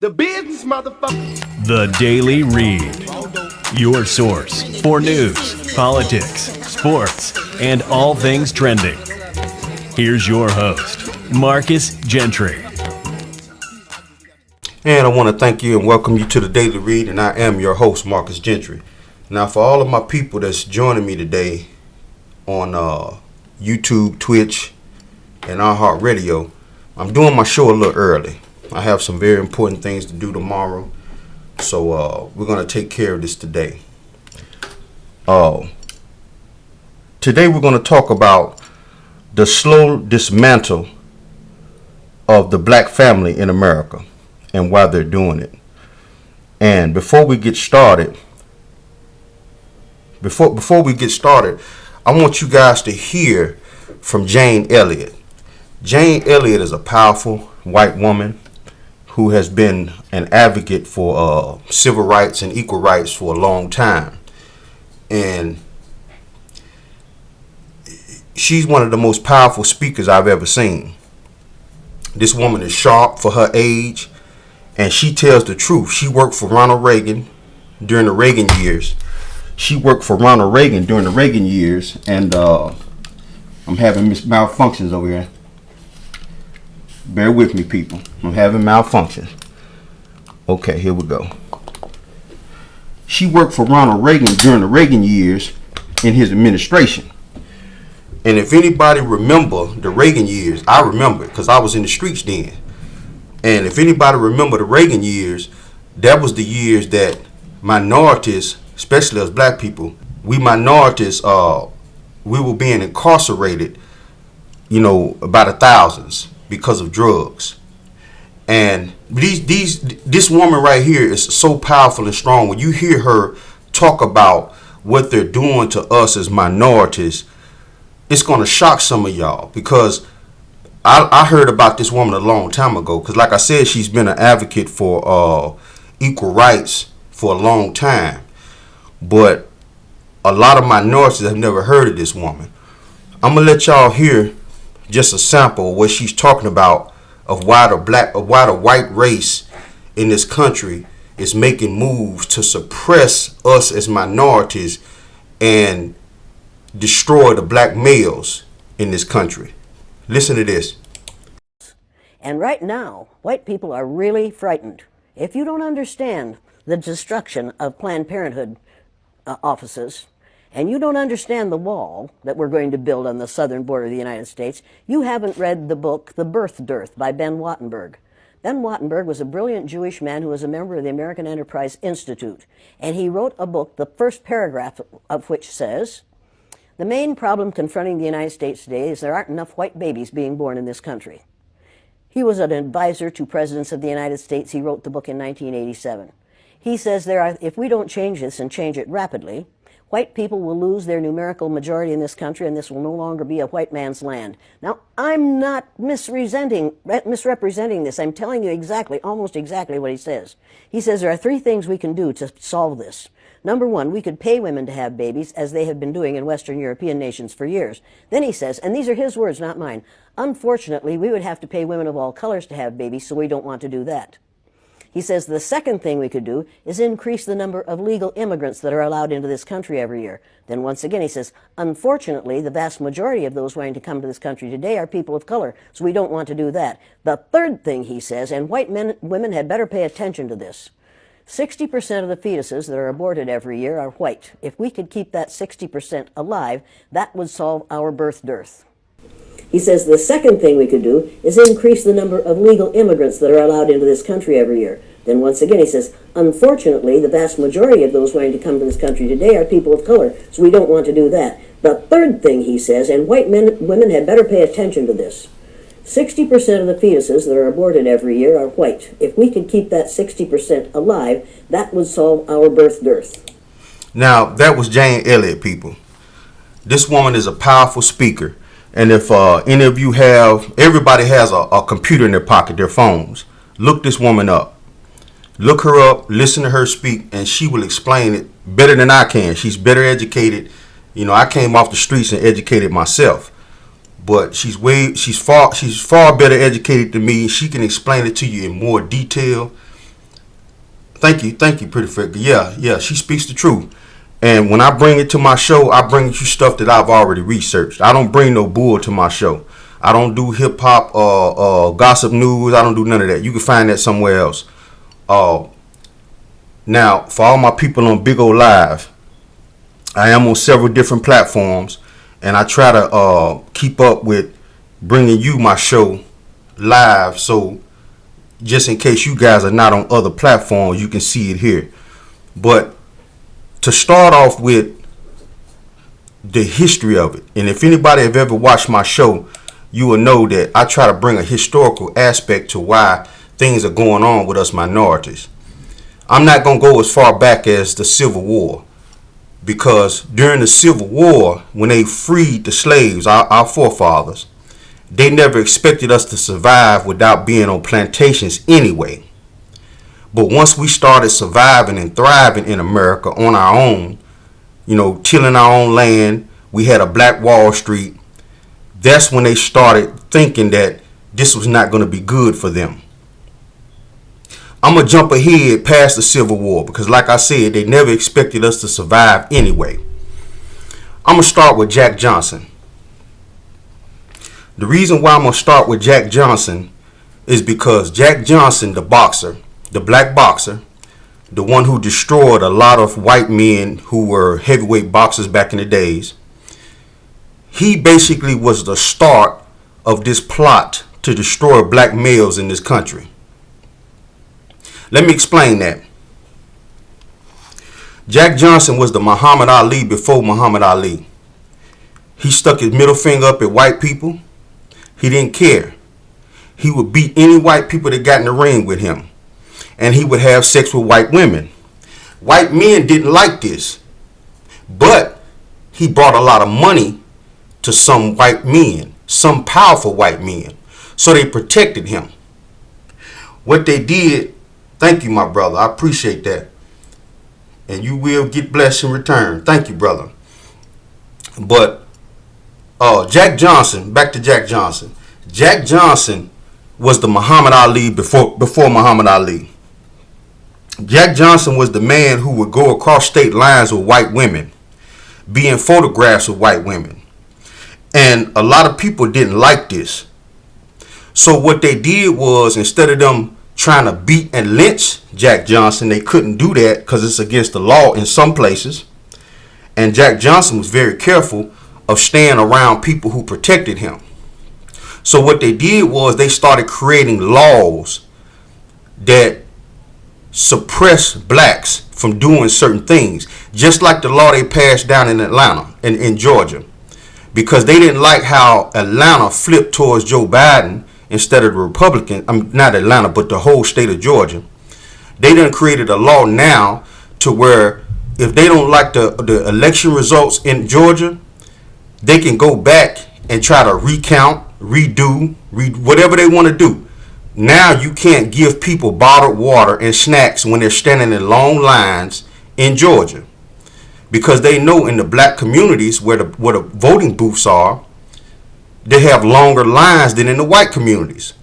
The business, motherfucker. The Daily Read. Your source for news, politics, sports, and all things trending. Here's your host, Marcus Gentry. And I want to thank you and welcome you to the Daily Read, and I am your host, Marcus Gentry. Now, for all of my people that's joining me today on YouTube, Twitch, and iHeartRadio, I'm doing my show a little early. I have some very important things to do tomorrow, so we're going to take care of this today. Today we're going to talk about the slow dismantle of the black family in America and why they're doing it. And before we get started, I want you guys to hear from Jane Elliott. Jane Elliott is a powerful white woman who has been an advocate for civil rights and equal rights for a long time. And she's one of the most powerful speakers I've ever seen. This woman is sharp for her age, and she tells the truth. She worked for Ronald Reagan during the Reagan years. And I'm having malfunctions over here. Bear with me, people. I'm having malfunctions. Okay, here we go. She worked for Ronald Reagan during the Reagan years in his administration. And if anybody remember the Reagan years, I remember it because I was in the streets then. And if anybody remember the Reagan years, that was the years that minorities, especially as black people, we minorities, we were being incarcerated, by the thousands because of drugs. And this woman right here is so powerful and strong. When you hear her talk about what they're doing to us as minorities, it's going to shock some of y'all, because I heard about this woman a long time ago, because like I said, she's been an advocate for equal rights for a long time. But a lot of minorities have never heard of this woman. I'm going to let y'all hear just a sample of what she's talking about, of why the white race in this country is making moves to suppress us as minorities and destroy the black males in this country. Listen to this. And right now, white people are really frightened. If you don't understand the destruction of Planned Parenthood offices, and you don't understand the wall that we're going to build on the southern border of the United States, you haven't read the book, The Dearth by Ben Wattenberg. Ben Wattenberg was a brilliant Jewish man who was a member of the American Enterprise Institute. And he wrote a book, the first paragraph of which says, "The main problem confronting the United States today is there aren't enough white babies being born in this country." He was an advisor to presidents of the United States. He wrote the book in 1987. He says if we don't change this and change it rapidly, white people will lose their numerical majority in this country, and this will no longer be a white man's land. Now, I'm not misrepresenting this. I'm telling you almost exactly what he says. He says there are three things we can do to solve this. Number one, we could pay women to have babies, as they have been doing in Western European nations for years. Then he says, and these are his words, not mine, unfortunately, we would have to pay women of all colors to have babies, so we don't want to do that. He says the second thing we could do is increase the number of legal immigrants that are allowed into this country every year. Then once again he says, unfortunately, the vast majority of those wanting to come to this country today are people of color, so we don't want to do that. The third thing he says, and women had better pay attention to this, 60% of the fetuses that are aborted every year are white. If we could keep that 60% alive, that would solve our birth dearth. He says the second thing we could do is increase the number of legal immigrants that are allowed into this country every year. Then once again he says, unfortunately, the vast majority of those wanting to come to this country today are people of color, so we don't want to do that. The third thing he says, and women had better pay attention to this, 60% of the fetuses that are aborted every year are white. If we could keep that 60% alive, that would solve our birth dearth. Now, that was Jane Elliott, people. This woman is a powerful speaker. And if any of you everybody has a computer in their pocket, their phones, look this woman up. Look her up, listen to her speak, and she will explain it better than I can. She's better educated. I came off the streets and educated myself. but she's far better educated than me. She can explain it to you in more detail, Thank you, pretty figure. Yeah, she speaks the truth. And when I bring it to my show, I bring you stuff that I've already researched. I don't bring no bull to my show. I don't do hip hop gossip news. I don't do none of that. You can find that somewhere else. Now, for all my people on Big O Live, I am on several different platforms, and I try to keep up with bringing you my show live. So just in case you guys are not on other platforms, you can see it here. But to start off with the history of it, and if anybody have ever watched my show, you will know that I try to bring a historical aspect to why things are going on with us minorities. I'm not going to go as far back as the Civil War, because during the Civil War, when they freed the slaves, our forefathers, they never expected us to survive without being on plantations anyway. But once we started surviving and thriving in America on our own, tilling our own land, we had a Black Wall Street. That's when they started thinking that this was not going to be good for them. I'm going to jump ahead past the Civil War because, like I said, they never expected us to survive anyway. I'm going to start with Jack Johnson. The reason why I'm going to start with Jack Johnson is because Jack Johnson, the boxer, the black boxer, the one who destroyed a lot of white men who were heavyweight boxers back in the days, he basically was the start of this plot to destroy black males in this country. Let me explain that. Jack Johnson was the Muhammad Ali before Muhammad Ali. He stuck his middle finger up at white people. He didn't care. He would beat any white people that got in the ring with him. And he would have sex with white women. White men didn't like this. But he brought a lot of money to some white men, some powerful white men. So they protected him. What they did, thank you, my brother. I appreciate that. And you will get blessed in return. Thank you, brother. But Jack Johnson, back to Jack Johnson. Jack Johnson was the Muhammad Ali before Muhammad Ali. Jack Johnson was the man who would go across state lines with white women, be in photographs with white women. And a lot of people didn't like this. So what they did was, instead of them trying to beat and lynch Jack Johnson, they couldn't do that because it's against the law in some places. And Jack Johnson was very careful of staying around people who protected him. So what they did was they started creating laws that suppress blacks from doing certain things, just like the law they passed down in Atlanta and in Georgia, because they didn't like how Atlanta flipped towards Joe Biden instead of the Republican. Not Atlanta, but the whole state of Georgia. They done created a law now to where if they don't like the election results in Georgia, they can go back and try to recount, redo whatever they want to do. Now you can't give people bottled water and snacks when they're standing in long lines in Georgia, because they know in the black communities where the voting booths are, they have longer lines than in the white communities.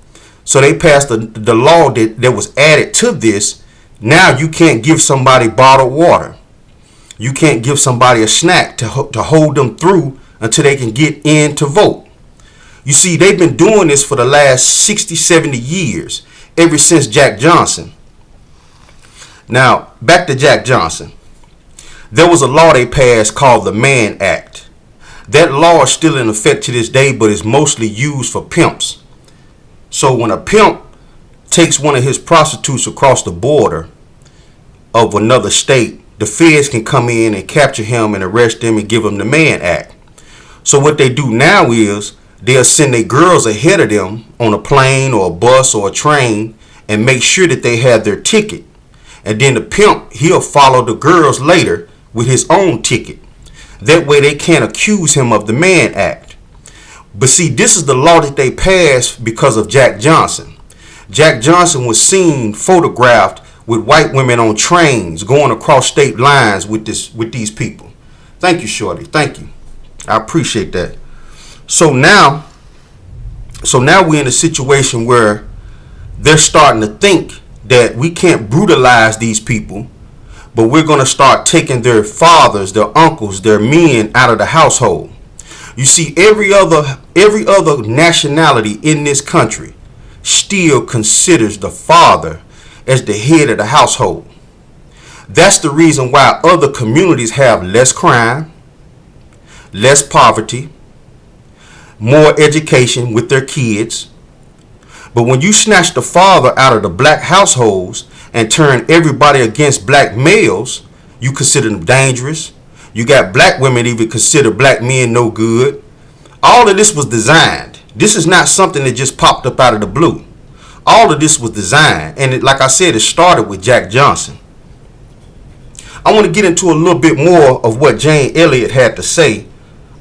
So they passed the law that was added to this. Now you can't give somebody bottled water. You can't give somebody a snack to hold them through until they can get in to vote. You see, they've been doing this for the last 60, 70 years, ever since Jack Johnson. Now, back to Jack Johnson. There was a law they passed called the Mann Act. That law is still in effect to this day, but is mostly used for pimps. So when a pimp takes one of his prostitutes across the border of another state, the feds can come in and capture him and arrest him and give him the Mann Act. So what they do now is they'll send their girls ahead of them on a plane or a bus or a train and make sure that they have their ticket. And then the pimp, he'll follow the girls later with his own ticket. That way they can't accuse him of the Mann Act. But see, this is the law that they passed because of Jack Johnson. Jack Johnson was seen photographed with white women on trains going across state lines with these people. Thank you, Shorty. Thank you. I appreciate that. So now we're in a situation where they're starting to think that we can't brutalize these people, but we're going to start taking their fathers, their uncles, their men out of the household. You see, every other nationality in this country still considers the father as the head of the household. That's the reason why other communities have less crime, less poverty, more education with their kids. But when you snatch the father out of the black households and turn everybody against black males, you consider them dangerous. You got black women even consider black men no good. All of this was designed. This is not something that just popped up out of the blue. All of this was designed. And like I said, it started with Jack Johnson. I want to get into a little bit more of what Jane Elliott had to say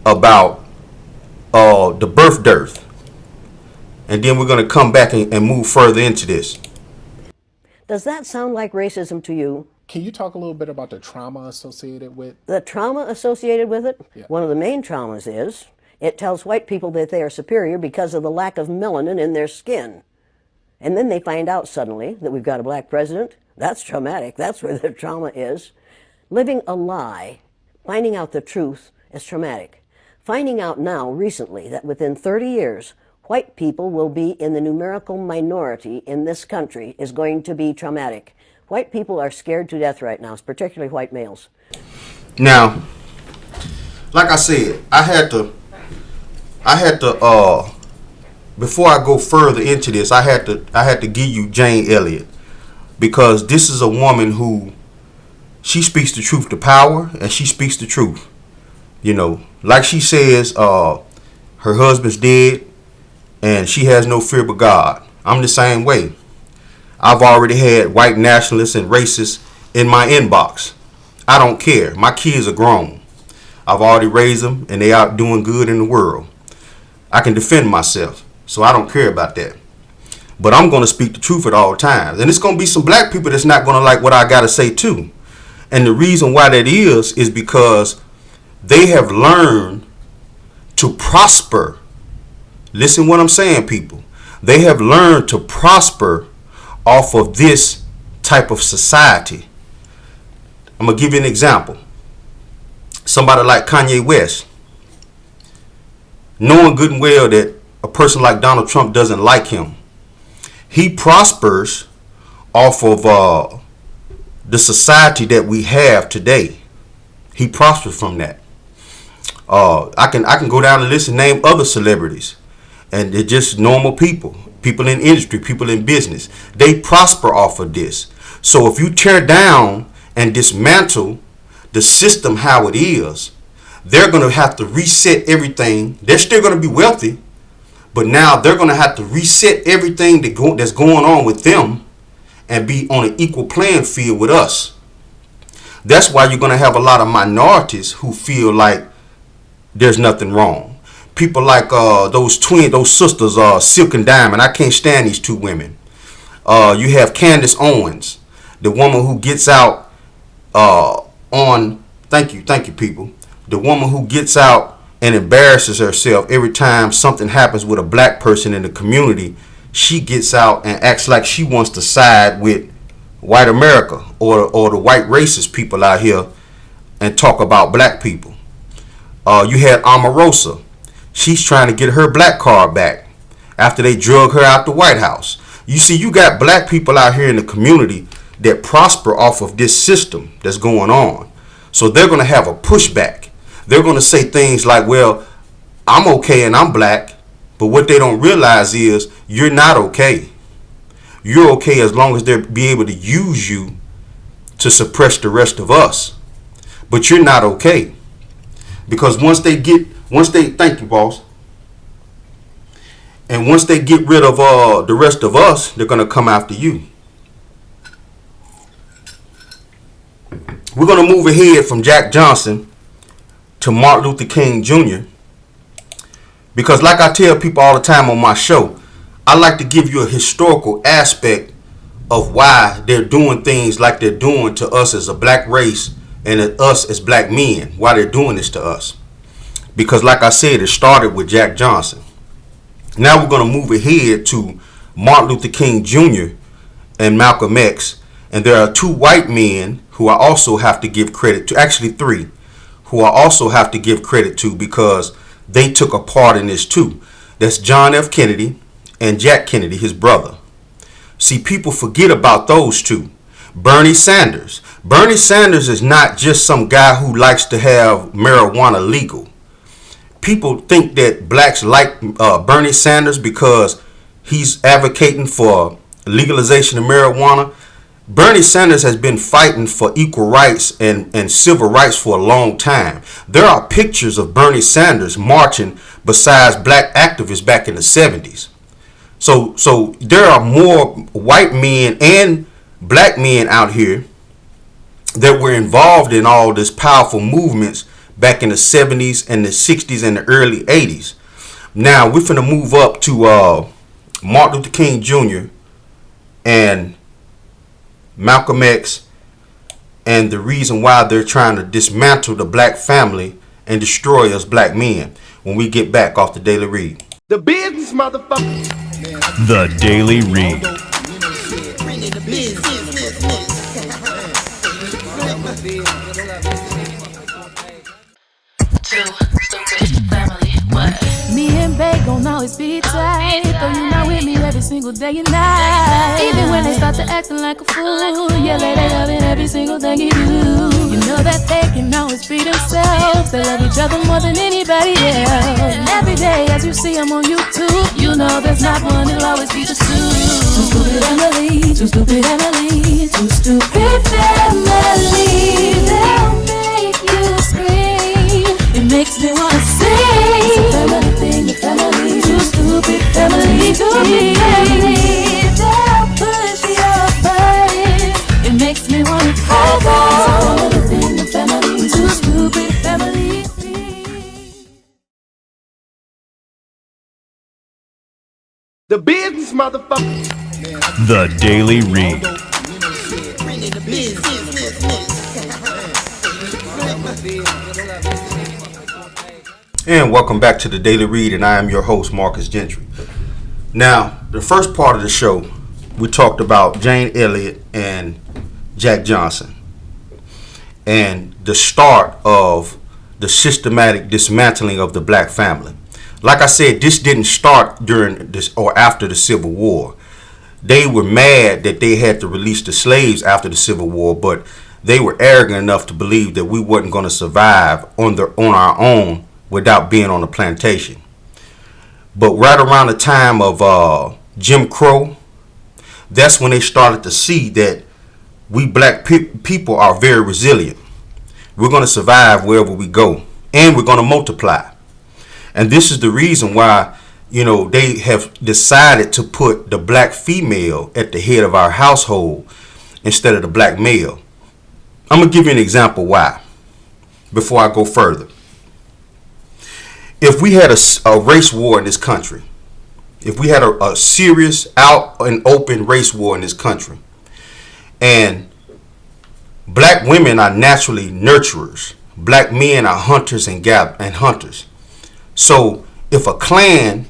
about the birth dearth. And then we're going to come back and move further into this. Does that sound like racism to you? Can you talk a little bit about the trauma associated with? The trauma associated with it? Yeah. One of the main traumas is it tells white people that they are superior because of the lack of melanin in their skin. And then they find out suddenly that we've got a black president. That's traumatic. That's where the trauma is. Living a lie, finding out the truth is traumatic. Finding out now, recently, that within 30 years, white people will be in the numerical minority in this country is going to be traumatic. White people are scared to death right now, particularly white males. Now, like I said, I had to before I go further into this, I had to give you Jane Elliott, because this is a woman who, she speaks the truth to power, and she speaks the truth. You know, like she says, her husband's dead and she has no fear but God. I'm the same way. I've already had white nationalists and racists in my inbox. I don't care. My kids are grown. I've already raised them and they out doing good in the world. I can defend myself, so I don't care about that. But I'm going to speak the truth at all times. And it's going to be some black people that's not going to like what I got to say too. And the reason why that is because they have learned to prosper. Listen what I'm saying, people. They have learned to prosper off of this type of society. I'm going to give you an example. Somebody like Kanye West, knowing good and well that a person like Donald Trump doesn't like him, he prospers off of the society that we have today. He prospers from that. I can go down the list and name other celebrities, and they're just normal people in industry, people in business. They prosper off of this. So if you tear down and dismantle the system how it is, they're going to have to reset everything. They're still going to be wealthy, but now they're going to have to reset everything that's going on with them and be on an equal playing field with us. That's why you're going to have a lot of minorities who feel like there's nothing wrong. People like those sisters, Silk and Diamond. I can't stand these two women. You have Candace Owens, the woman who gets out thank you people. The woman who gets out and embarrasses herself every time something happens with a black person in the community. She gets out and acts like she wants to side with white America or the white racist people out here and talk about black people. You had Omarosa. She's trying to get her black card back after they drug her out the White House. You see, you got black people out here in the community that prosper off of this system that's going on. So they're going to have a pushback. They're going to say things like, well, I'm okay and I'm black. But what they don't realize is you're not okay. You're okay as long as they'll be able to use you to suppress the rest of us. But you're not okay. Because once they thank you, boss. And once they get rid of the rest of us, they're going to come after you. We're going to move ahead from Jack Johnson to Martin Luther King Jr. Because like I tell people all the time on my show, I like to give you a historical aspect of why they're doing things like they're doing to us as a black race and us as black men, why they're doing this to us. Because like I said, it started with Jack Johnson. Now we're going to move ahead to Martin Luther King Jr. and Malcolm X, and there are two white men who I also have to give credit to, actually three, who I also have to give credit to because they took a part in this too. That's John F. Kennedy and Jack Kennedy, his brother. See, people forget about those two. Bernie Sanders. Bernie Sanders is not just some guy who likes to have marijuana legal. People think that blacks like Bernie Sanders because he's advocating for legalization of marijuana. Bernie Sanders has been fighting for equal rights and civil rights for a long time. There are pictures of Bernie Sanders marching beside black activists back in the 70s. So there are more white men and black men out here that were involved in all this powerful movements back in the 70s and the 60s and the early 80s. Now we're finna move up to Martin Luther King Jr. and Malcolm X, and the reason why they're trying to dismantle the black family and destroy us black men when we get back off the Daily Read. The business, motherfucker. The Daily Read. Me and Bae gon' always be tight, though you not with me every single day and night. Even when they start to acting like a fool, yeah, they loving every single thing you do. You know that they can always be themselves. They love each other more than anybody else. And every day as you see them on YouTube, you know there's not one, it'll always be just two. Too stupid Emily, too stupid Emily, too stupid family. They'll make you scream. It makes me wanna sing. It's a family thing, a family. Too stupid family, stupid family. They'll push your buttons. It makes me wanna cry. It's a family thing, a family. Too stupid family. The business, motherfucker. The Daily Read. And welcome back to the Daily Read, and I am your host, Marcus Gentry. Now, the first part of the show, we talked about Jane Elliott and Jack Johnson and the start of the systematic dismantling of the black family. Like I said, this didn't start during this or after the Civil War. They were mad that they had to release the slaves after the Civil War, but they were arrogant enough to believe that we wasn't going to survive on our own without being on a plantation. But right around the time of Jim Crow, that's when they started to see that we black people are very resilient. We're going to survive wherever we go, and we're going to multiply. And this is the reason why, you know, they have decided to put the black female at the head of our household instead of the black male. I'm going to give you an example why before I go further. If we had a race war in this country, if we had a serious, out and open race war in this country, and black women are naturally nurturers, black men are hunters and hunters. So if a clan,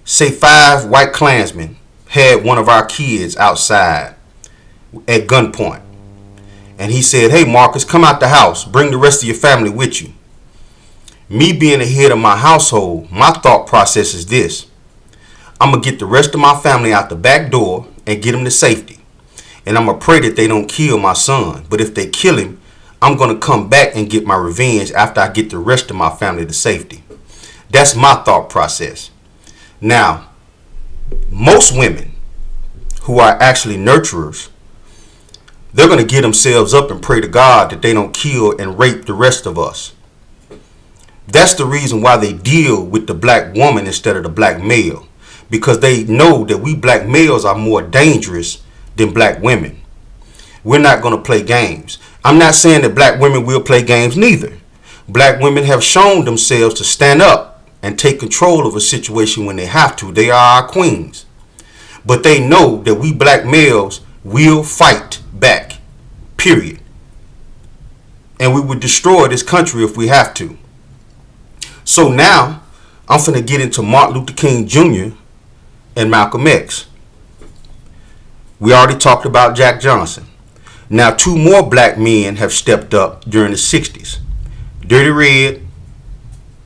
say 5 white Klansmen, had one of our kids outside at gunpoint, and he said, "Hey Marcus, come out the house, bring the rest of your family with you." Me being the head of my household, my thought process is this: I'm going to get the rest of my family out the back door and get them to safety. And I'm going to pray that they don't kill my son. But if they kill him, I'm going to come back and get my revenge after I get the rest of my family to safety. That's my thought process. Now, most women who are actually nurturers, they're going to get themselves up and pray to God that they don't kill and rape the rest of us. That's the reason why they deal with the black woman instead of the black male, because they know that we black males are more dangerous than black women. We're not going to play games. I'm not saying that black women will play games neither. Black women have shown themselves to stand up and take control of a situation when they have to. They are our queens. But they know that we black males will fight back, period. And we would destroy this country if we have to. So now I'm finna get into Martin Luther King Jr. and Malcolm X. We already talked about Jack Johnson. Now, two more black men have stepped up during the 60s. Dirty Red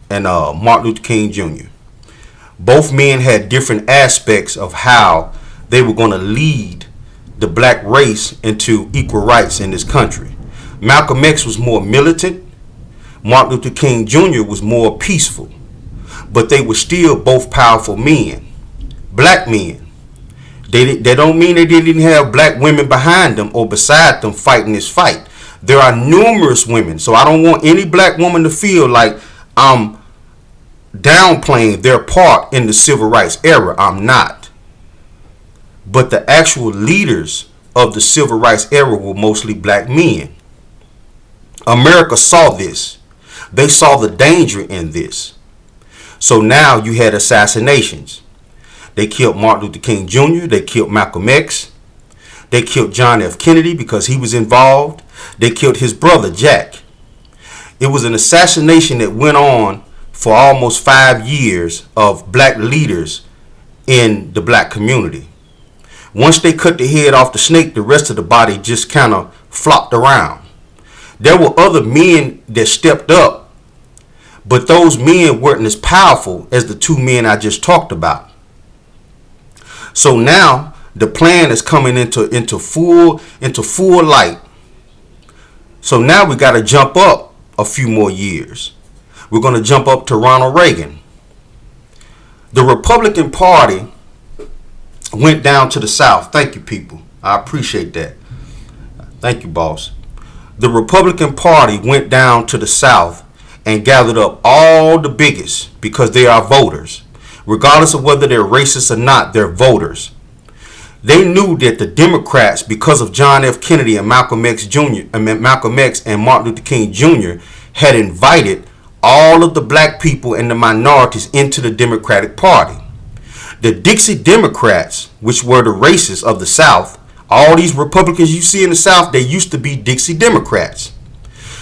and Martin Luther King Jr. Both men had different aspects of how they were going to lead the black race into equal rights in this country. Malcolm X was more militant. Martin Luther King Jr. was more peaceful. But they were still both powerful men. Black men. They don't mean they didn't have black women behind them or beside them fighting this fight. There are numerous women. So I don't want any black woman to feel like I'm downplaying their part in the civil rights era. I'm not. But the actual leaders of the civil rights era were mostly black men. America saw this. They saw the danger in this. So now you had assassinations. They killed Martin Luther King Jr. They killed Malcolm X. They killed John F. Kennedy because he was involved. They killed his brother, Jack. It was an assassination that went on for almost 5 years of black leaders in the black community. Once they cut the head off the snake, the rest of the body just kind of flopped around. There were other men that stepped up, but those men weren't as powerful as the two men I just talked about. So now the plan is coming into full light. So now we got to jump up a few more years. We're going to jump up to Ronald Reagan. The Republican Party went down to the South. Thank you, people. I appreciate that. Thank you, boss. The Republican Party went down to the South and gathered up all the bigots because they are voters. Regardless of whether they're racist or not, they're voters. They knew that the Democrats, because of John F. Kennedy and Malcolm X and Martin Luther King Jr., had invited all of the black people and the minorities into the Democratic Party. The Dixie Democrats, which were the racists of the South, all these Republicans you see in the South, they used to be Dixie Democrats.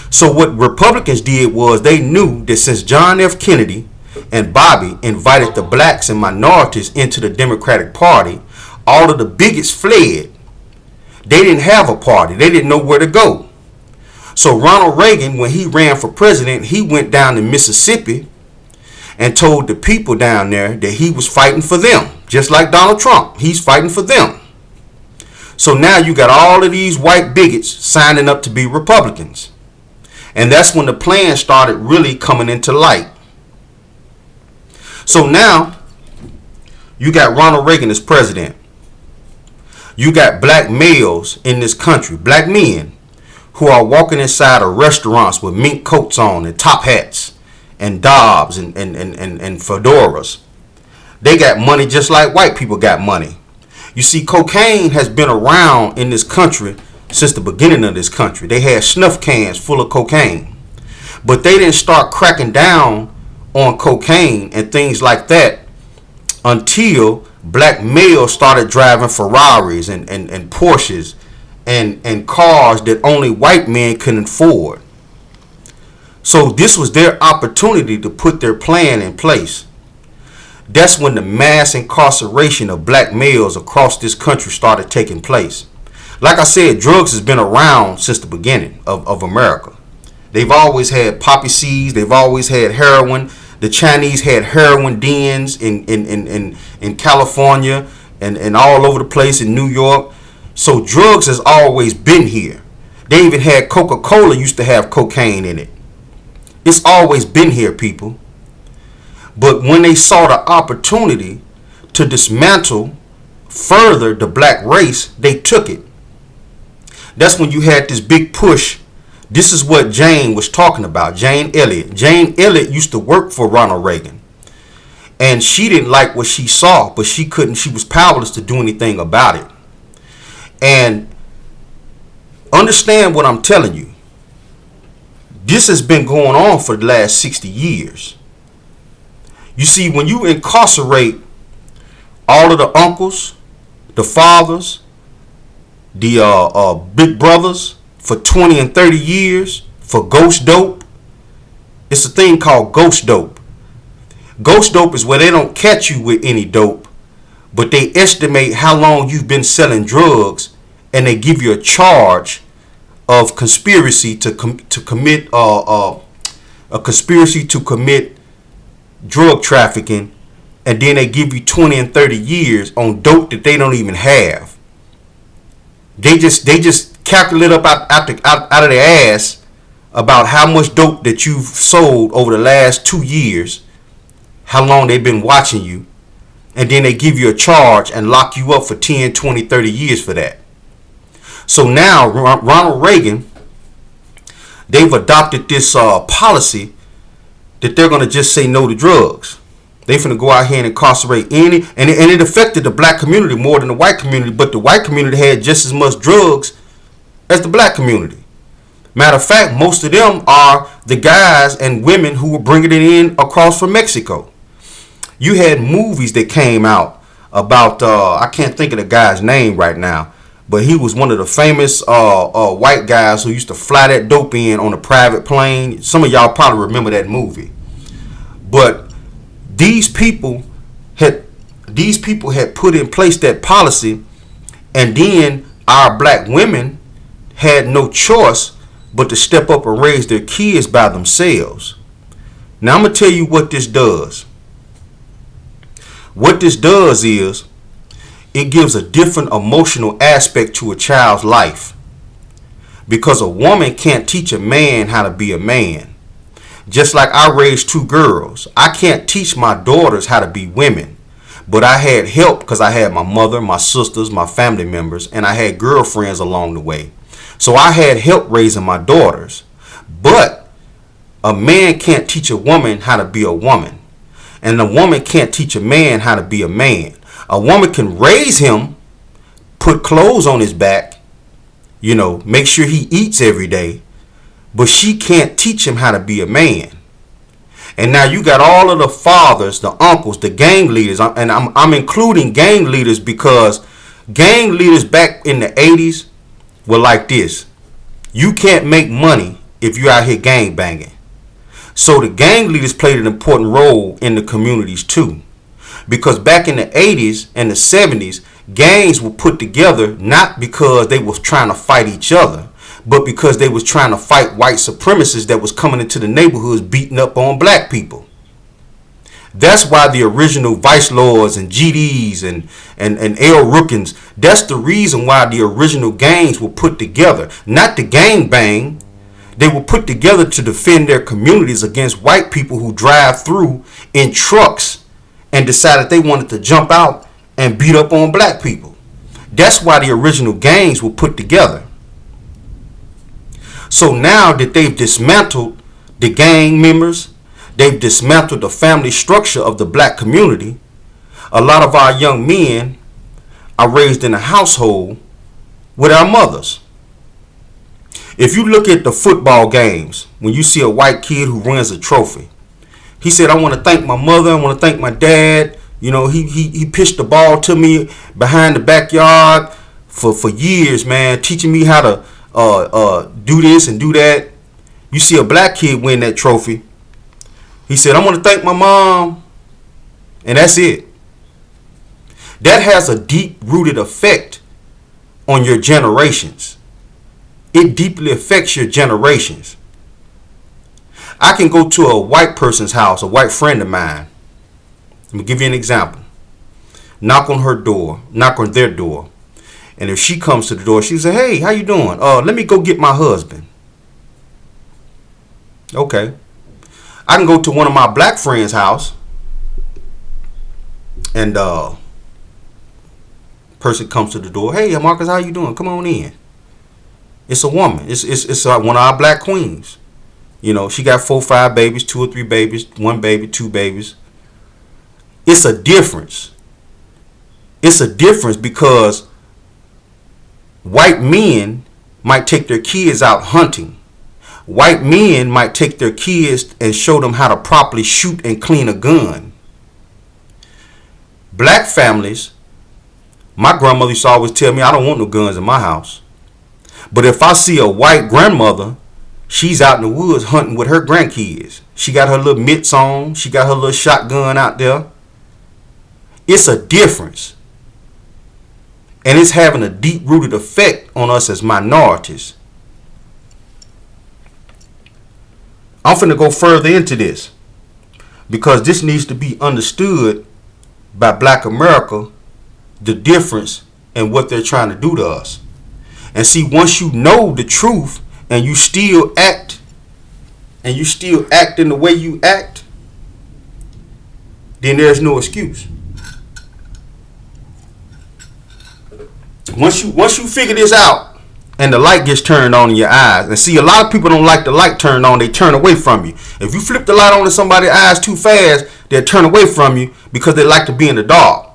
So what Republicans did was they knew that since John F. Kennedy and Bobby invited the blacks and minorities into the Democratic Party, all of the bigots fled. They didn't have a party. They didn't know where to go. So Ronald Reagan, when he ran for president, he went down to Mississippi and told the people down there that he was fighting for them. Just like Donald Trump, he's fighting for them. So now you got all of these white bigots signing up to be Republicans. And that's when the plan started really coming into light. So now you got Ronald Reagan as president. You got black males in this country, black men, who are walking inside of restaurants with mink coats on and top hats and dobs and fedoras. They got money just like white people got money. You see, cocaine has been around in this country since the beginning of this country. They had snuff cans full of cocaine. But they didn't start cracking down on cocaine and things like that until black males started driving Ferraris and Porsches and cars that only white men can afford. So this was their opportunity to put their plan in place. That's when the mass incarceration of black males across this country started taking place. Like I said, drugs has been around since the beginning of America. They've always had poppy seeds. They've always had heroin. The Chinese had heroin dens in California and all over the place in New York. So drugs has always been here. They even had Coca-Cola used to have cocaine in it. It's always been here, people. But when they saw the opportunity to dismantle further the black race, they took it. That's when you had this big push. This is what Jane was talking about, Jane Elliott. Jane Elliott used to work for Ronald Reagan. And she didn't like what she saw, but she was powerless to do anything about it. And understand what I'm telling you. This has been going on for the last 60 years. You see, when you incarcerate all of the uncles, the fathers, the big brothers for 20 and 30 years for ghost dope, it's a thing called ghost dope. Ghost dope is where they don't catch you with any dope, but they estimate how long you've been selling drugs, and they give you a charge of conspiracy to commit a conspiracy to commit drug trafficking, and then they give you 20 and 30 years on dope that they don't even have. They just calculate up out of their ass about how much dope that you've sold over the last 2 years, how long they've been watching you, and then they give you a charge and lock you up for 10, 20, 30 years for that. So now Ronald Reagan, they've adopted this policy that they're going to just say no to drugs. They're going to go out here and incarcerate any, and it affected the black community more than the white community, but the white community had just as much drugs as the black community. Matter of fact, most of them are the guys and women who were bringing it in across from Mexico. You had movies that came out about, I can't think of the guy's name right now, but he was one of the famous white guys who used to fly that dope in on a private plane. Some of y'all probably remember that movie. But these people had put in place that policy, and then our black women had no choice but to step up and raise their kids by themselves. Now I'm going to tell you what this does. What this does is it gives a different emotional aspect to a child's life. Because a woman can't teach a man how to be a man. Just like I raised 2 girls, I can't teach my daughters how to be women. But I had help because I had my mother, my sisters, my family members, and I had girlfriends along the way. So I had help raising my daughters. But a man can't teach a woman how to be a woman. And a woman can't teach a man how to be a man. A woman can raise him, put clothes on his back, make sure he eats every day, but she can't teach him how to be a man. And now you got all of the fathers, the uncles, the gang leaders, and I'm including gang leaders because gang leaders back in the 80s were like this. You can't make money if you're out here gang banging. So the gang leaders played an important role in the communities too. Because back in the 80s and the 70s, gangs were put together not because they was trying to fight each other, but because they was trying to fight white supremacists that was coming into the neighborhoods beating up on black people. That's why the original vice lords and GDs and L. Rookins, that's the reason why the original gangs were put together. Not to gang bang. They were put together to defend their communities against white people who drive through in trucks and decided they wanted to jump out and beat up on black people. That's why the original gangs were put together. So now that they've dismantled the gang members, they've dismantled the family structure of the black community, a lot of our young men are raised in a household with our mothers. If you look at the football games, when you see a white kid who wins a trophy, he said, I want to thank my mother, I want to thank my dad. He pitched the ball to me behind the backyard for years, man, teaching me how to do this and do that. You see a black kid win that trophy. He said, I want to thank my mom. And that's it. That has a deep-rooted effect on your generations. It deeply affects your generations. I can go to a white person's house, a white friend of mine. Let me give you an example. Knock on their door. And if she comes to the door, she say, hey, how you doing? Let me go get my husband. Okay. I can go to one of my black friends' house and person comes to the door. Hey, Marcus, how you doing? Come on in. It's a woman. It's one of our black queens. She got 4 or 5 babies, 2 or 3 babies, 1 baby, 2 babies. It's a difference. It's a difference because white men might take their kids out hunting. White men might take their kids and show them how to properly shoot and clean a gun. Black families, my grandmother used to always tell me, I don't want no guns in my house. But if I see a white grandmother, she's out in the woods hunting with her grandkids. She got her little mitts on. She got her little shotgun out there. It's a difference. And it's having a deep-rooted effect on us as minorities. I'm finna go further into this because this needs to be understood by Black America, the difference in what they're trying to do to us. And see, once you know the truth and you still act in the way you act, then there's no excuse. Once you figure this out and the light gets turned on in your eyes, and see, a lot of people don't like the light turned on, they turn away from you. If you flip the light on in somebody's eyes too fast, they'll turn away from you because they like to be in the dark.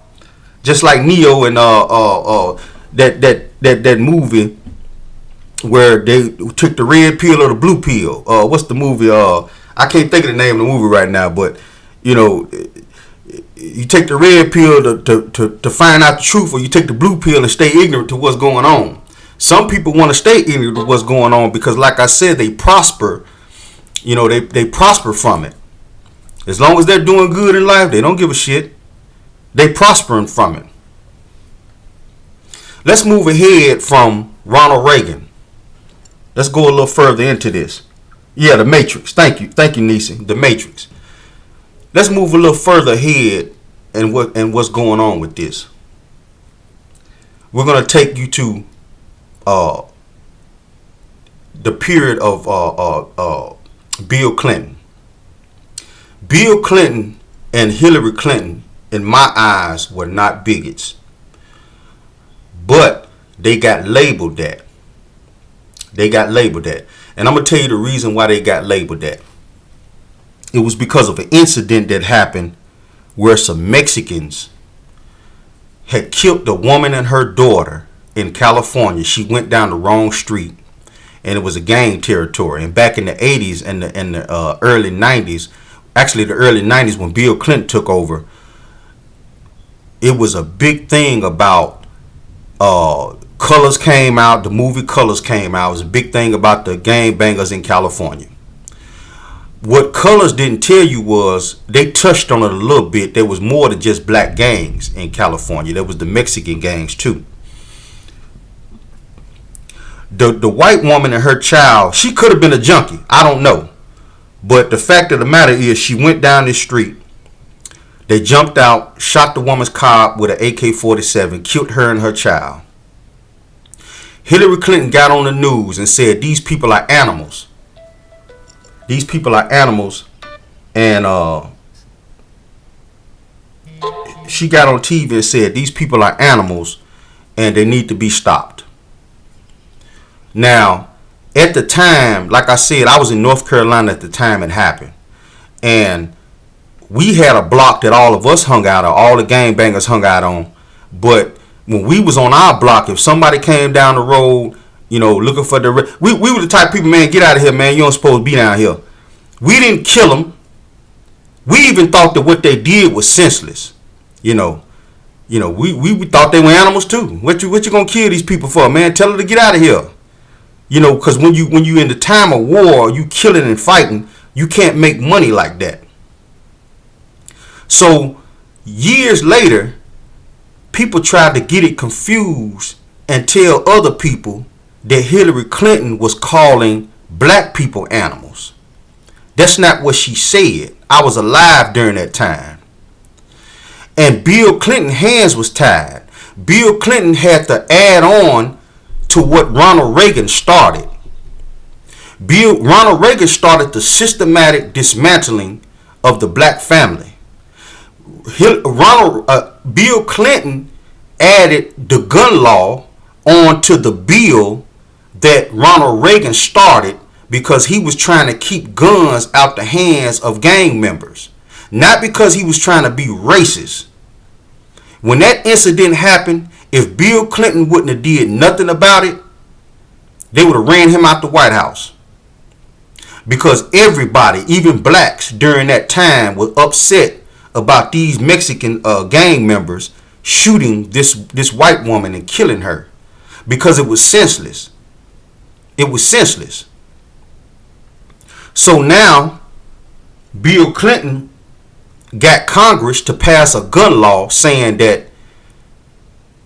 Just like Neo and that movie where they took the red pill or the blue pill. What's the movie? I can't think of the name of the movie right now, but you know, you take the red pill to find out the truth, or you take the blue pill and stay ignorant to what's going on. Some people want to stay ignorant to what's going on because, like I said, they prosper. You know, they prosper from it. As long as they're doing good in life, they don't give a shit. They prospering from it. Let's move ahead from Ronald Reagan. Let's go a little further into this. Yeah, the Matrix. Thank you, Nisi. The Matrix. Let's move a little further ahead and what's going on with this. We're gonna take you to the period of Bill Clinton. Bill Clinton and Hillary Clinton, in my eyes, were not bigots, but they got labeled that. And I'm gonna tell you the reason why they got labeled that. It was because of an incident that happened where some Mexicans had killed a woman and her daughter in California. She went down the wrong street, and it was a gang territory. And back in the 80s and the early 90s, actually the early 90s when Bill Clinton took over, it was a big thing about Colors came out. The movie Colors came out. It was a big thing about the gangbangers in California. What Colors didn't tell you was they touched on it a little bit. There was more than just black gangs in California. There was the Mexican gangs too. The white woman and her child, she could have been a junkie. I don't know. But the fact of the matter is she went down this street. They jumped out, shot the woman's car with an AK-47, killed her and her child. Hillary Clinton got on the news and said these people are animals. These people are animals, and she got on TV and said these people are animals and they need to be stopped. Now, at the time, like I said, I was in North Carolina at the time it happened, and we had a block that all of us hung out on, all the gangbangers hung out on. But when we was on our block, if somebody came down the road, you know, looking for the... We were the type of people, man, get out of here, man. You don't supposed to be down here. We didn't kill them. We even thought that what they did was senseless. You know, we thought they were animals too. What you gonna kill these people for, man? Tell them to get out of here. You know, because when you in the time of war, you killing and fighting, you can't make money like that. So years later, people tried to get it confused and tell other people that Hillary Clinton was calling black people animals. That's not what she said. I was alive during that time. And Bill Clinton's hands was tied. Bill Clinton had to add on to what Ronald Reagan started. Ronald Reagan started the systematic dismantling of the black family. Bill Clinton added the gun law onto the bill that Ronald Reagan started because he was trying to keep guns out the hands of gang members, not because he was trying to be racist. When that incident happened, if Bill Clinton wouldn't have did nothing about it, they would have ran him out the White House. Because everybody, even blacks during that time, was upset about these Mexican gang members shooting this white woman and killing her because it was senseless. It was senseless. So now Bill Clinton got Congress to pass a gun law saying that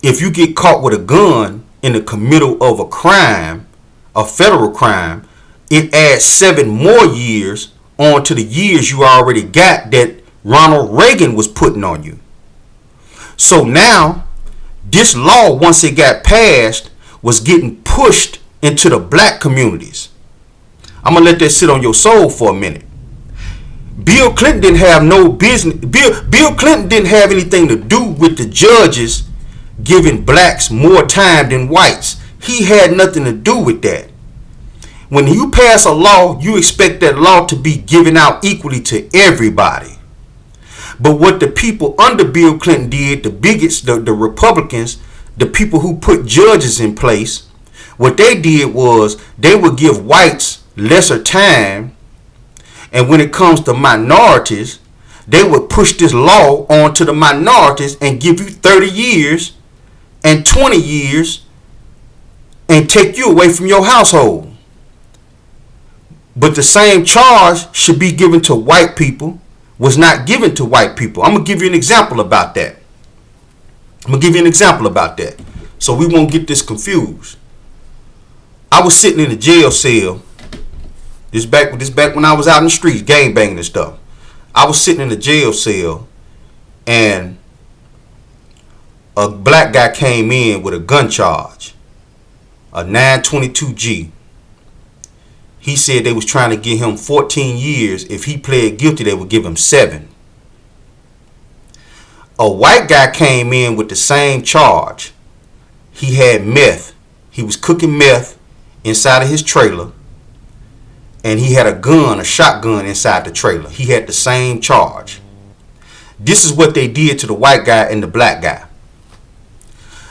if you get caught with a gun in the committal of a crime, a federal crime, it adds 7 more years onto the years you already got that Ronald Reagan was putting on you. So now, this law, once it got passed, was getting pushed into the black communities. I'm going to let that sit on your soul for a minute. Bill Clinton didn't have no business. Bill Clinton didn't have anything to do with the judges giving blacks more time than whites. He had nothing to do with that. When you pass a law, you expect that law to be given out equally to everybody. But what the people under Bill Clinton did, the bigots, the Republicans, the people who put judges in place, what they did was they would give whites lesser time. And when it comes to minorities, they would push this law onto the minorities and give you 30 years and 20 years and take you away from your household. But the same charge should be given to white people was not given to white people. I'm going to give you an example about that. So we won't get this confused. I was sitting in a jail cell. This back when I was out in the streets, gang banging and stuff. I was sitting in a jail cell, and a black guy came in with a gun charge, a 922G. He said they was trying to give him 14 years. If he pled guilty, they would give him 7. A white guy came in with the same charge. He had meth. He was cooking meth inside of his trailer. And he had a shotgun inside the trailer. He had the same charge. This is what they did to the white guy and the black guy.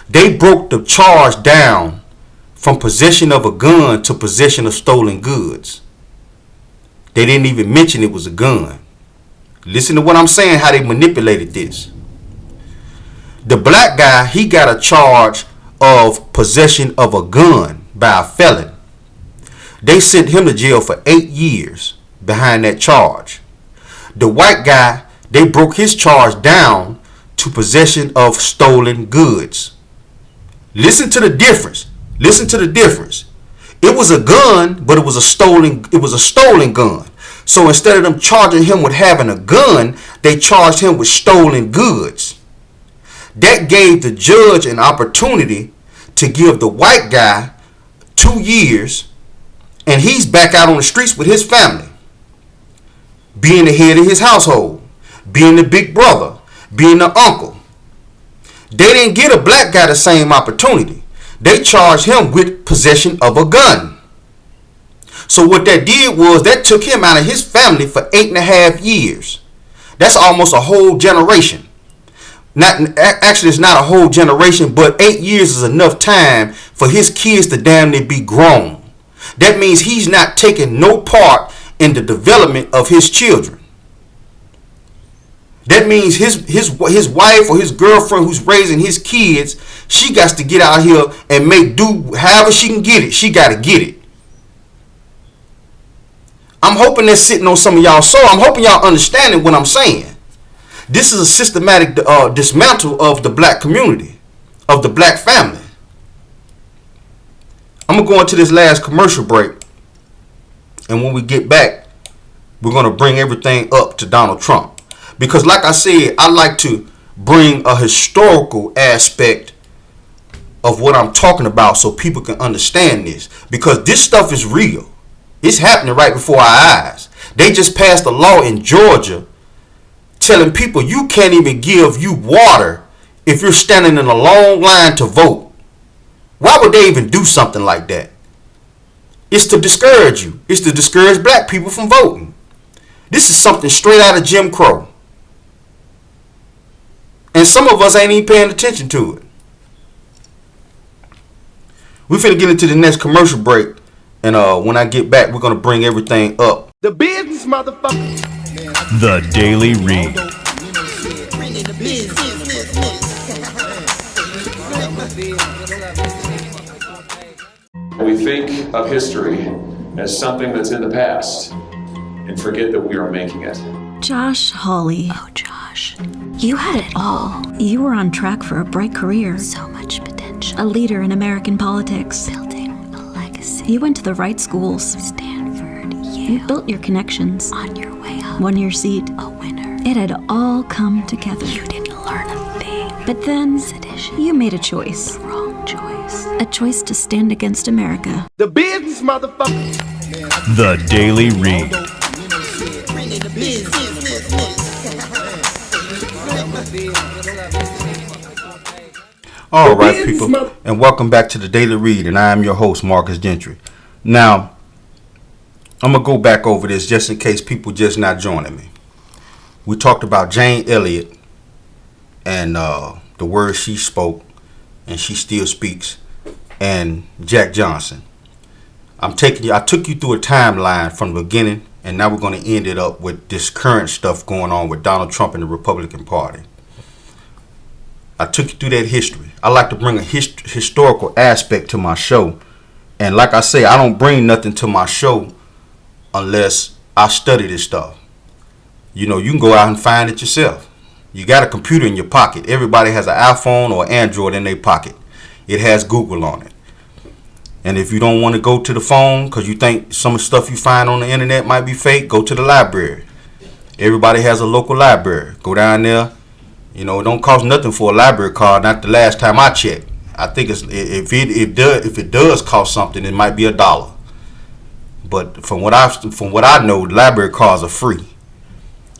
They broke the charge down from possession of a gun to possession of stolen goods. They didn't even mention it was a gun. Listen to what I'm saying, how they manipulated this. The black guy, he got a charge of possession of a gun by a felon. They sent him to jail for 8 years behind that charge. The white guy, they broke his charge down to possession of stolen goods. Listen to the difference. It was a gun, but it was a stolen gun. So instead of them charging him with having a gun, they charged him with stolen goods. That gave the judge an opportunity to give the white guy 2 years, and he's back out on the streets with his family, being the head of his household, being the big brother, being the uncle. They didn't get a black guy the same opportunity. They charged him with possession of a gun. So what that did was that took him out of his family for 8.5 years. That's almost a whole generation. Actually, it's not a whole generation, but 8 years is enough time for his kids to damn near be grown. That means he's not taking no part in the development of his children. That means his wife or his girlfriend who's raising his kids, she got to get out here and make do however she can get it. She got to get it. I'm hoping that's sitting on some of y'all soul. I'm hoping y'all understanding what I'm saying. This is a systematic dismantle of the black community, of the black family. I'm going to go into this last commercial break. And when we get back, we're going to bring everything up to Donald Trump. Because like I said, I like to bring a historical aspect of what I'm talking about so people can understand this. Because this stuff is real. It's happening right before our eyes. They just passed a law in Georgia telling people you can't even give you water if you're standing in a long line to vote. Why would they even do something like that? It's to discourage you. It's to discourage black people from voting. This is something straight out of Jim Crow. And some of us ain't even paying attention to it. We're finna get into the next commercial break. And when I get back, we're going to bring everything up. The business, motherfucker. The Daily Read. We think of history as something that's in the past and forget that we are making it. Josh Hawley. Oh, Josh. You had it all. You were on track for a bright career. So much potential. A leader in American politics. Building a legacy. You went to the right schools. Stanford, Yale. You built your connections. On your way up. Won your seat. A winner. It had all come together. You didn't learn a thing. But then, Sedition. you made a choice. The wrong choice. A choice to stand against America. The business, motherfucker. The Daily Read. All right, people, and welcome back to the Daily Read, and I am your host, Marcus Gentry. Now, I'm going to go back over this just in case people just not joining me. We talked about Jane Elliott and the words she spoke, and she still speaks, and Jack Johnson. I took you through a timeline from the beginning, and now we're going to end it up with this current stuff going on with Donald Trump and the Republican Party. I took you through that history. I like to bring a historical aspect to my show. And like I say, I don't bring nothing to my show unless I study this stuff. You know, you can go out and find it yourself. You got a computer in your pocket. Everybody has an iPhone or Android in their pocket. It has Google on it. And if you don't want to go to the phone because you think some of the stuff you find on the internet might be fake, go to the library. Everybody has a local library. Go down there. You know, it don't cost nothing for a library card. Not the last time I checked. I think if it does cost something, it might be $1. But from what I know, library cards are free.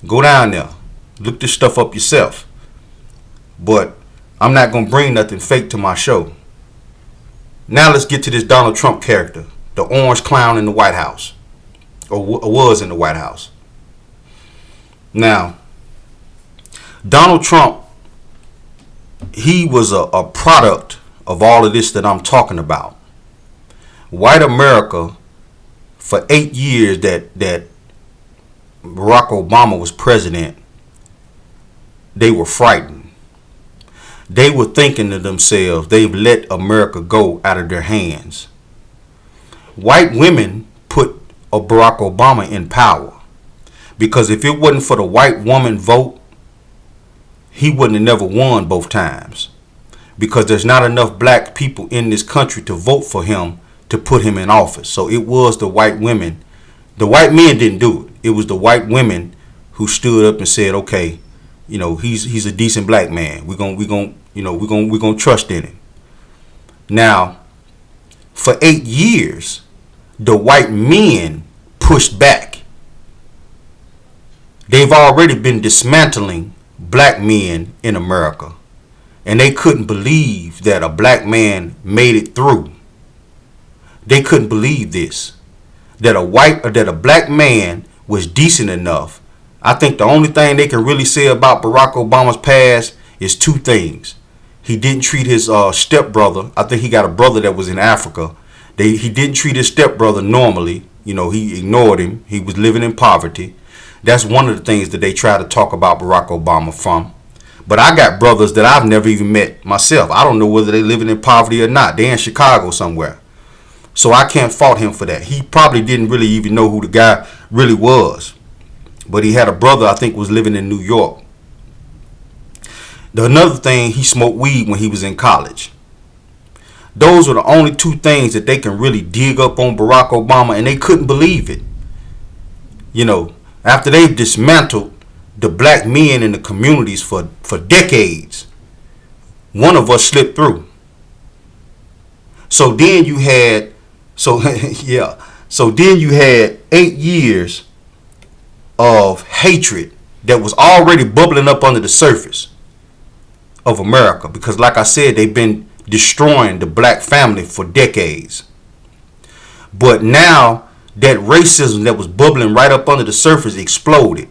Go down there, look this stuff up yourself. But I'm not gonna bring nothing fake to my show. Now let's get to this Donald Trump character, the orange clown in the White House, or was in the White House. Now, Donald Trump, he was a product of all of this that I'm talking about. White America, for 8 years that Barack Obama was president, they were frightened. They were thinking to themselves, they've let America go out of their hands. White women put Barack Obama in power, because if it wasn't for the white woman vote, he wouldn't have never won both times, because there's not enough black people in this country to vote for him to put him in office. So it was the white women. The white men didn't do it. It was the white women who stood up and said, okay, you know, he's a decent black man. We're gonna trust in him. Now, for 8 years, the white men pushed back. They've already been dismantling black men in America, and they couldn't believe that a black man made it through. They couldn't believe this, that a black man was decent enough. I think the only thing they can really say about Barack Obama's past is two things. He didn't treat his stepbrother. I think he got a brother that was in Africa. He didn't treat his stepbrother normally. You know, he ignored him. He was living in poverty. That's one of the things that they try to talk about Barack Obama from. But I got brothers that I've never even met myself. I don't know whether they're living in poverty or not. They're in Chicago somewhere. So I can't fault him for that. He probably didn't really even know who the guy really was. But he had a brother, I think, was living in New York. Another thing, he smoked weed when he was in college. Those are the only two things that they can really dig up on Barack Obama, and they couldn't believe it. You know, after they've dismantled the black men in the communities for decades, one of us slipped through. So then you had, so then you had 8 years of hatred that was already bubbling up under the surface of America, because like I said, they've been destroying the black family for decades. But now that racism that was bubbling right up under the surface exploded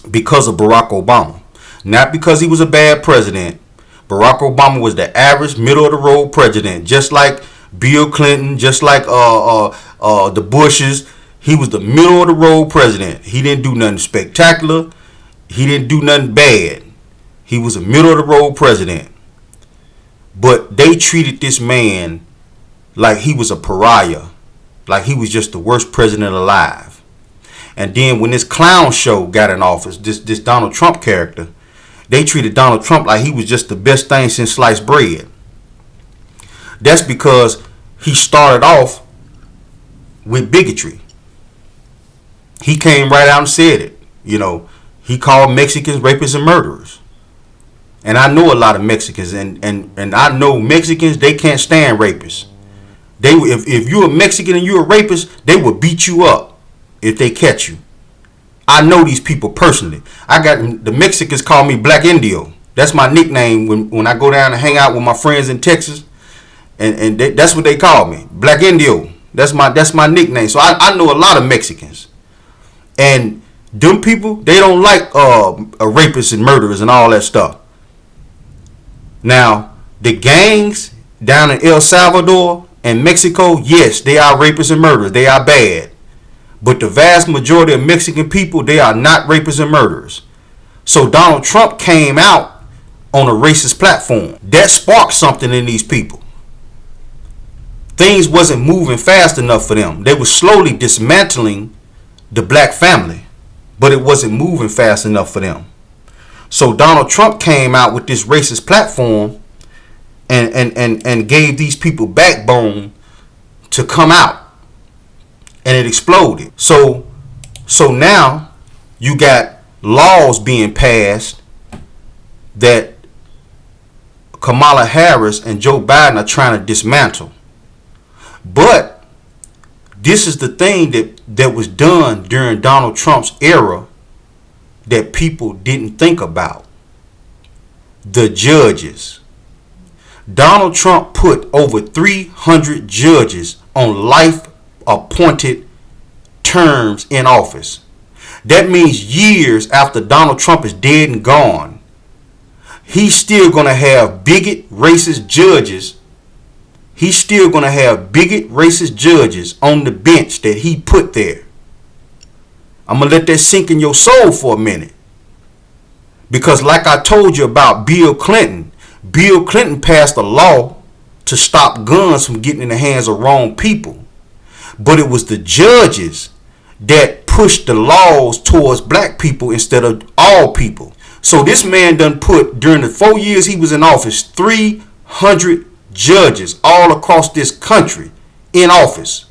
because of Barack Obama. Not because he was a bad president. Barack Obama was the average middle of the road president, just like Bill Clinton, just like the Bushes. He was the middle of the road president. He didn't do nothing spectacular. He didn't do nothing bad. He was a middle of the road president. But they treated this man like he was a pariah, like he was just the worst president alive. And then when this clown show got in office, this Donald Trump character, they treated Donald Trump like he was just the best thing since sliced bread. That's because he started off with bigotry. He came right out and said it. You know, he called Mexicans rapists and murderers. And I know a lot of Mexicans, and I know Mexicans, they can't stand rapists. If you're a Mexican and you're a rapist, they will beat you up if they catch you. I know these people personally. The Mexicans call me Black Indio. That's my nickname when I go down and hang out with my friends in Texas, and that's what they call me, Black Indio. That's my nickname. So I know a lot of Mexicans, and them people, they don't like rapists and murderers and all that stuff. Now the gangs down in El Salvador and Mexico, yes, they are rapists and murderers. They are bad. But the vast majority of Mexican people, they are not rapists and murderers. So Donald Trump came out on a racist platform. That sparked something in these people. Things wasn't moving fast enough for them. They were slowly dismantling the black family, but it wasn't moving fast enough for them. So Donald Trump came out with this racist platform and gave these people backbone to come out, and it exploded. So now you got laws being passed that Kamala Harris and Joe Biden are trying to dismantle. But this is the thing that was done during Donald Trump's era that people didn't think about. The judges. Donald Trump put over 300 judges on life appointed terms in office. That means years after Donald Trump is dead and gone, he's still going to have bigot, racist judges. He's still going to have bigot, racist judges on the bench that he put there. I'm going to let that sink in your soul for a minute. Because like I told you about Bill Clinton passed a law to stop guns from getting in the hands of wrong people. But it was the judges that pushed the laws towards black people instead of all people. So this man done put, during the 4 years he was in office, 300 judges all across this country in office.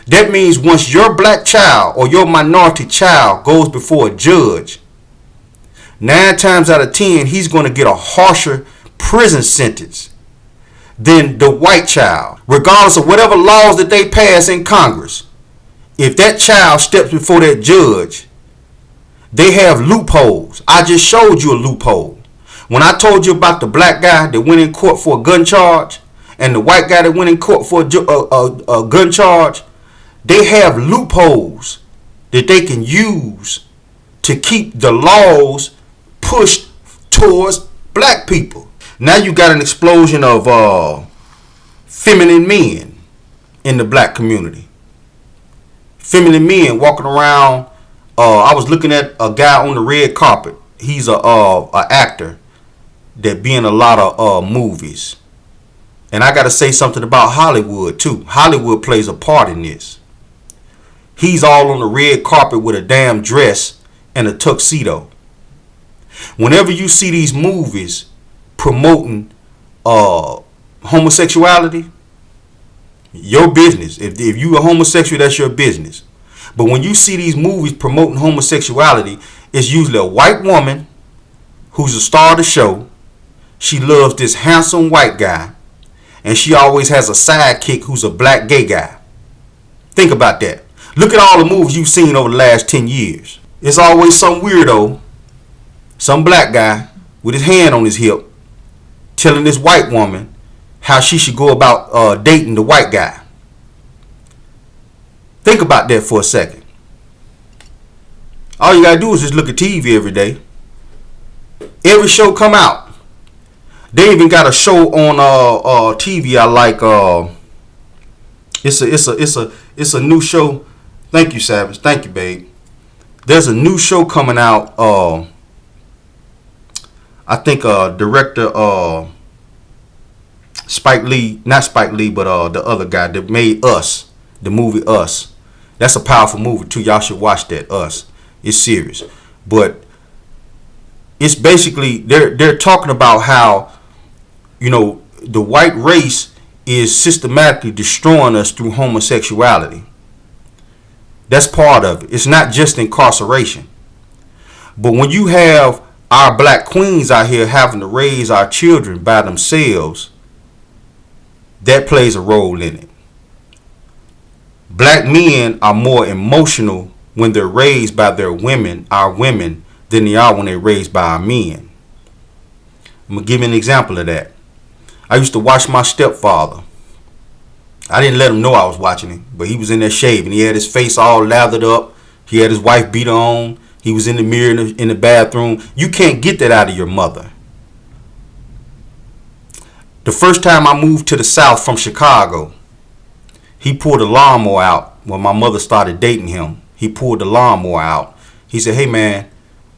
That means once your black child or your minority child goes before a judge, 9 times out of 10, he's going to get a harsher prison sentence than the white child, regardless of whatever laws that they pass in Congress. If that child steps before that judge, they have loopholes. I just showed you a loophole. When I told you about the black guy that went in court for a gun charge and the white guy that went in court for a gun charge, they have loopholes that they can use to keep the laws pushed towards black people. Now you got an explosion of feminine men in the black community. Feminine men walking around. I was looking at a guy on the red carpet. He's a actor that be in a lot of movies. And I got to say something about Hollywood too. Hollywood plays a part in this. He's all on the red carpet with a damn dress and a tuxedo. Whenever you see these movies promoting homosexuality, your business. If you a homosexual, that's your business. But when you see these movies promoting homosexuality, it's usually a white woman who's a star of the show. She loves this handsome white guy, and she always has a sidekick who's a black gay guy. Think about that. Look at all the movies you've seen over the last 10 years. It's always some weirdo, some black guy with his hand on his hip, telling this white woman how she should go about dating the white guy. Think about that for a second. All you gotta do is just look at TV every day. Every show come out. They even got a show on TV I like. It's a new show. Thank you, Savage. Thank you, babe. There's a new show coming out. I think director Spike Lee, not Spike Lee, but the other guy that made Us, the movie Us. That's a powerful movie too. Y'all should watch that. Us. It's serious. But it's basically they're talking about how, you know, the white race is systematically destroying us through homosexuality. That's part of it. It's not just incarceration. But when you have our black queens out here having to raise our children by themselves, that plays a role in it. Black men are more emotional when they're raised by their women, our women, than they are when they're raised by our men. I'm going to give you an example of that. I used to watch my stepfather. I didn't let him know I was watching him, but he was in there shaving. He had his face all lathered up. He had his wife beater on. He was in the mirror in the bathroom. You can't get that out of your mother. The first time I moved to the South from Chicago, he pulled a lawnmower out when my mother started dating him. He pulled the lawnmower out. He said, "Hey man,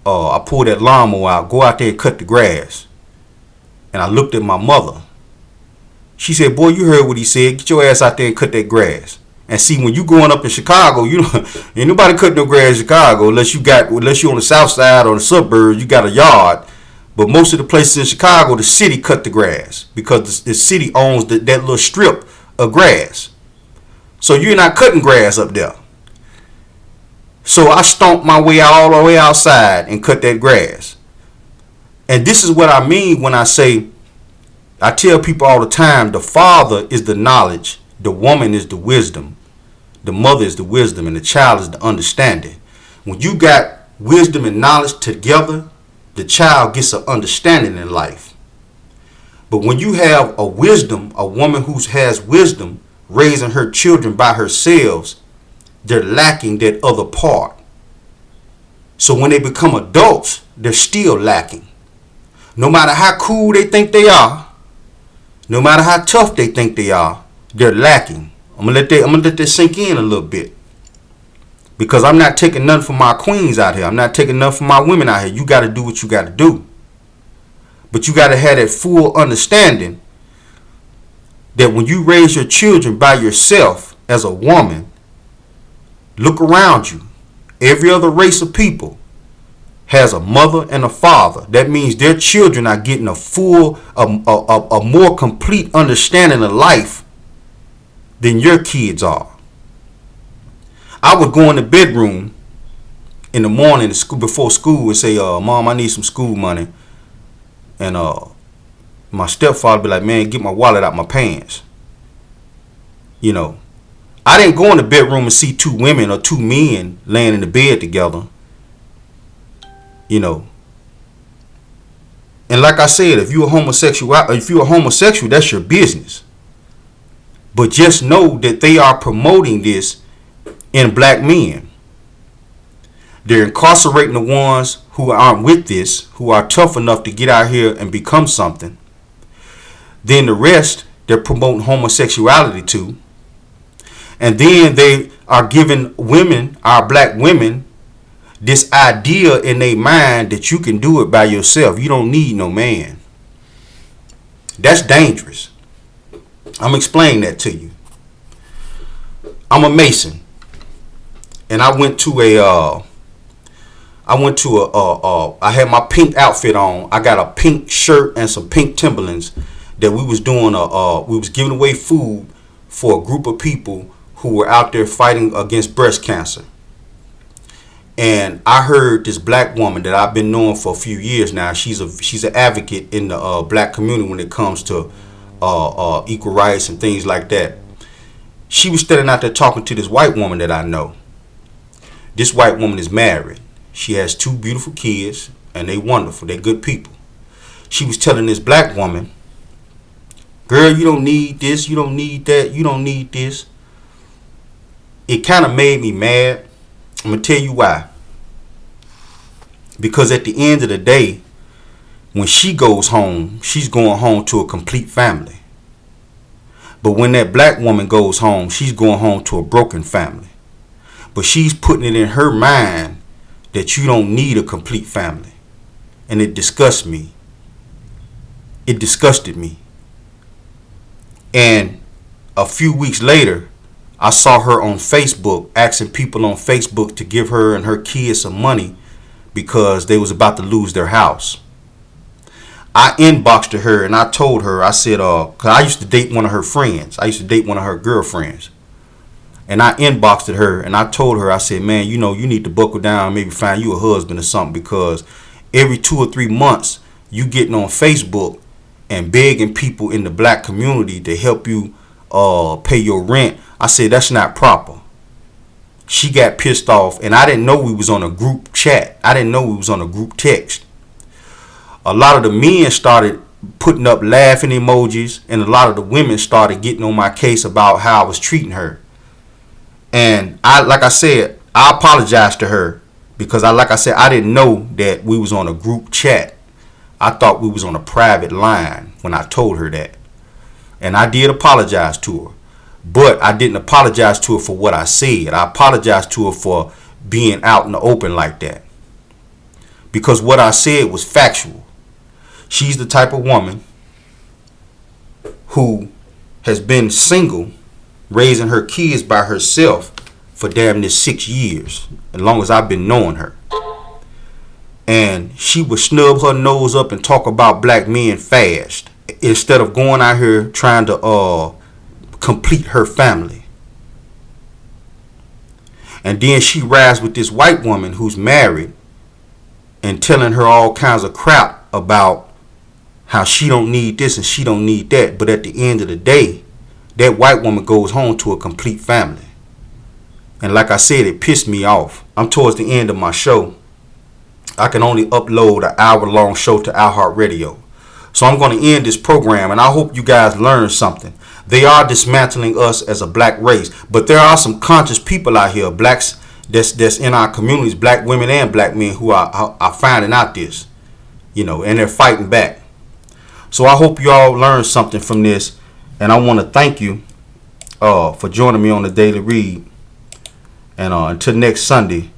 I pulled that lawnmower out. Go out there and cut the grass." And I looked at my mother. She said, "Boy, you heard what he said. Get your ass out there and cut that grass." And see, when you growing up in Chicago, you don't, ain't nobody cutting no grass in Chicago unless you're on the south side or the suburbs, you got a yard. But most of the places in Chicago, the city cut the grass because the city owns that little strip of grass. So you're not cutting grass up there. So I stomped my way all the way outside and cut that grass. And this is what I mean when I say, I tell people all the time, the father is the knowledge, the woman is the wisdom, the mother is the wisdom, and the child is the understanding. When you got wisdom and knowledge together, the child gets an understanding in life. But when you have a woman who has wisdom, raising her children by herself, they're lacking that other part. So when they become adults, they're still lacking. No matter how cool they think they are, no matter how tough they think they are, they're lacking. I'm gonna let that sink in a little bit. Because I'm not taking nothing from my queens out here. I'm not taking nothing from my women out here. You got to do what you got to do. But you got to have that full understanding that when you raise your children by yourself as a woman, look around you. Every other race of people has a mother and a father. That means their children are getting a more complete understanding of life than your kids are. I would go in the bedroom in the morning before school and say, "Mom, I need some school money." And my stepfather would be like, "Man, get my wallet out my pants." You know, I didn't go in the bedroom and see two women or two men laying in the bed together. You know. And like I said, if you're a homosexual, that's your business. But just know that they are promoting this in black men. They're incarcerating the ones who aren't with this, who are tough enough to get out here and become something. Then the rest, they're promoting homosexuality to. And then they are giving women, our black women, this idea in their mind that you can do it by yourself. You don't need no man. That's dangerous. I'm explaining that to you. I'm a Mason. And I had my pink outfit on. I got a pink shirt and some pink Timberlands that we was doing we was giving away food for a group of people who were out there fighting against breast cancer. And I heard this black woman that I've been knowing for a few years now. She's an advocate in the black community when it comes to equal rights and things like that. She was standing out there talking to this white woman that I know. This white woman is married. She has two beautiful kids, and they wonderful. They're good people. She was telling this black woman, "Girl, you don't need this. You don't need that. You don't need this." It kind of made me mad. I'm going to tell you why. Because at the end of the day, when she goes home, she's going home to a complete family. But when that black woman goes home, she's going home to a broken family. But she's putting it in her mind that you don't need a complete family. And it disgusts me. It disgusted me. And a few weeks later, I saw her on Facebook asking people on Facebook to give her and her kids some money because they was about to lose their house. I inboxed to her and I told her, I said, cause I used to date one of her friends. I used to date one of her girlfriends. And I inboxed at her and I told her, I said, man, you know, you need to buckle down, maybe find you a husband or something, because every 2 or 3 months you getting on Facebook and begging people in the black community to help you pay your rent. I said, that's not proper. She got pissed off, and I didn't know we was on a group chat. I didn't know we was on a group text. A lot of the men started putting up laughing emojis, and a lot of the women started getting on my case about how I was treating her. And like I said, I apologized to her because I didn't know that we was on a group chat. I thought we was on a private line when I told her that. And I did apologize to her. But I didn't apologize to her for what I said. I apologized to her for being out in the open like that. Because what I said was factual. She's the type of woman who has been single, raising her kids by herself for damn near 6 years, as long as I've been knowing her. And she would snub her nose up and talk about black men fast, instead of going out here trying to complete her family. And then she rides with this white woman who's married and telling her all kinds of crap about how she don't need this and she don't need that. But at the end of the day, that white woman goes home to a complete family. And like I said, it pissed me off. I'm towards the end of my show. I can only upload an hour-long show to iHeartRadio. So I'm going to end this program, and I hope you guys learned something. They are dismantling us as a black race, but there are some conscious people out here, blacks that's in our communities, black women and black men, who are finding out this, you know, and they're fighting back. So I hope you all learned something from this, and I want to thank you for joining me on the Daily Read. And until next Sunday,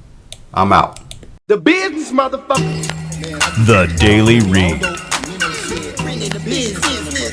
I'm out. The business, motherfucker. The Daily Read. Business.